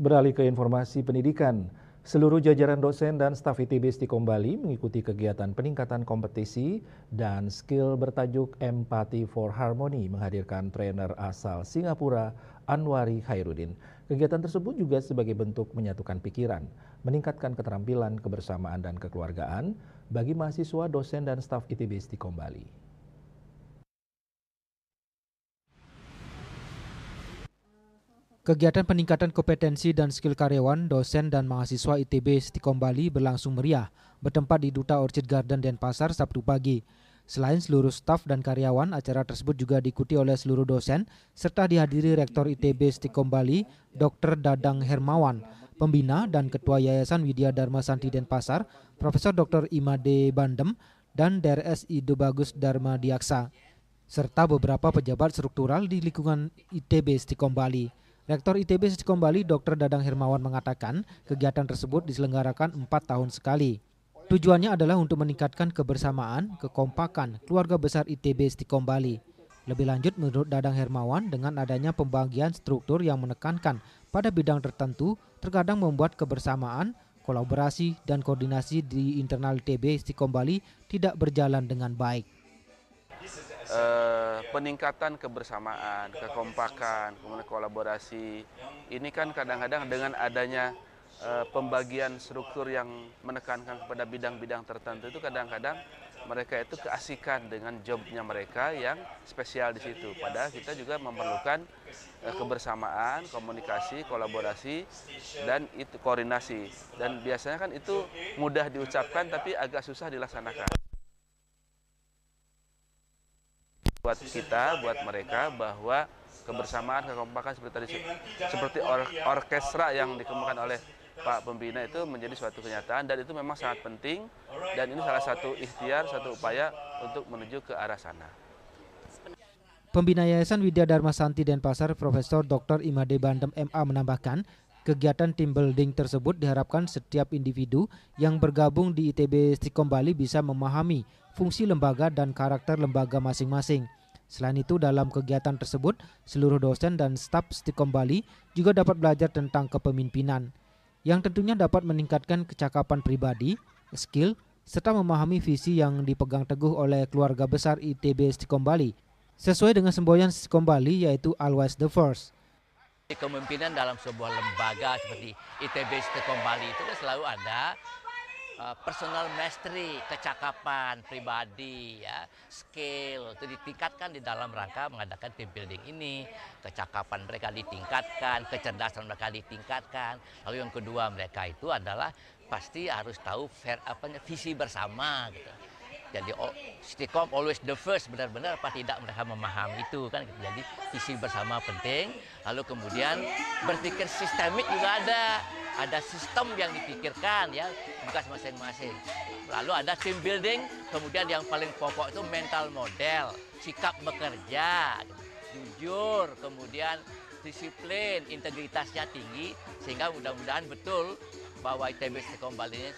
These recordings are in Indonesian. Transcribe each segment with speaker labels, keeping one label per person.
Speaker 1: Beralih ke informasi pendidikan, seluruh jajaran dosen dan staf ITB Stikom Bali mengikuti kegiatan peningkatan kompetisi dan skill bertajuk Empathy for Harmony menghadirkan trainer asal Singapura, Anwari Khairuddin. Kegiatan tersebut juga sebagai bentuk menyatukan pikiran, meningkatkan keterampilan, kebersamaan, dan kekeluargaan bagi mahasiswa, dosen, dan staf ITB Stikom Bali.
Speaker 2: Kegiatan peningkatan kompetensi dan skill karyawan, dosen, dan mahasiswa ITB Stikom Bali berlangsung meriah, bertempat di Duta Orchid Garden Denpasar Sabtu pagi. Selain seluruh staf dan karyawan, acara tersebut juga diikuti oleh seluruh dosen, serta dihadiri Rektor ITB Stikom Bali, Dr. Dadang Hermawan, Pembina dan Ketua Yayasan Widya Dharma Santi Denpasar, Profesor Dr. Imade Bandem, dan DRS Ido Bagus Dharma Diaksa, serta beberapa pejabat struktural di lingkungan ITB Stikom Bali. Rektor ITB Stikom Bali Dr. Dadang Hermawan mengatakan kegiatan tersebut diselenggarakan 4 tahun sekali. Tujuannya adalah untuk meningkatkan kebersamaan, kekompakan keluarga besar ITB Stikom Bali. Lebih lanjut menurut Dadang Hermawan, dengan adanya pembagian struktur yang menekankan pada bidang tertentu terkadang membuat kebersamaan, kolaborasi, dan koordinasi di internal ITB Stikom Bali tidak berjalan dengan baik.
Speaker 3: Peningkatan kebersamaan, kekompakan, kemudian kolaborasi. Ini kan kadang-kadang dengan adanya pembagian struktur yang menekankan kepada bidang-bidang tertentu itu kadang-kadang mereka itu keasikan dengan jobnya mereka yang spesial di situ. Padahal kita juga memerlukan kebersamaan, komunikasi, kolaborasi, dan itu koordinasi. Dan biasanya kan itu mudah diucapkan tapi agak susah dilaksanakan. Buat kita, buat mereka bahwa kebersamaan, kekompakan seperti orkestra yang dikemukakan oleh Pak Pembina itu menjadi suatu kenyataan dan itu memang sangat penting dan ini salah satu ikhtiar, satu upaya untuk menuju ke arah sana.
Speaker 2: Pembina Yayasan Widya Dharma Santi Denpasar Profesor Dr. Imade Bandem MA menambahkan, kegiatan team building tersebut diharapkan setiap individu yang bergabung di ITB Stikom Bali bisa memahami fungsi lembaga dan karakter lembaga masing-masing. Selain itu, dalam kegiatan tersebut, seluruh dosen dan staf Stikom Bali juga dapat belajar tentang kepemimpinan, yang tentunya dapat meningkatkan kecakapan pribadi, skill, serta memahami visi yang dipegang teguh oleh keluarga besar ITB Stikom Bali, sesuai dengan semboyan Stikom Bali yaitu Always the First.
Speaker 4: Kepemimpinan dalam sebuah lembaga seperti ITB Stikom Bali itu kan selalu ada personal mastery, kecakapan pribadi, ya, skill itu ditingkatkan di dalam rangka mengadakan team building ini. Kecakapan mereka ditingkatkan, kecerdasan mereka ditingkatkan. Lalu yang kedua mereka itu adalah pasti harus tahu visi bersama gitu. Jadi Stikom always the first, benar-benar apa tidak mereka memahami itu kan. Jadi visi bersama penting. Lalu kemudian berpikir sistemik juga ada sistem yang dipikirkan ya, tugas masing-masing. Lalu ada team building, kemudian yang paling pokok itu mental model, sikap bekerja, jujur, kemudian disiplin, integritasnya tinggi, sehingga mudah-mudahan betul bahwa ITB Stikom Bali ini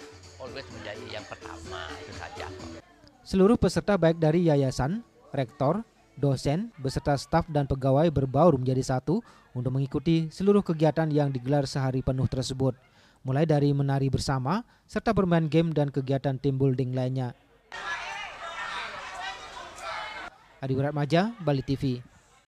Speaker 4: always menjadi yang pertama, itu saja.
Speaker 2: Seluruh peserta baik dari yayasan, rektor, dosen, beserta staf dan pegawai berbaur menjadi satu untuk mengikuti seluruh kegiatan yang digelar sehari penuh tersebut, mulai dari menari bersama serta bermain game dan kegiatan team building lainnya. Adi Wiratmaja, Bali TV.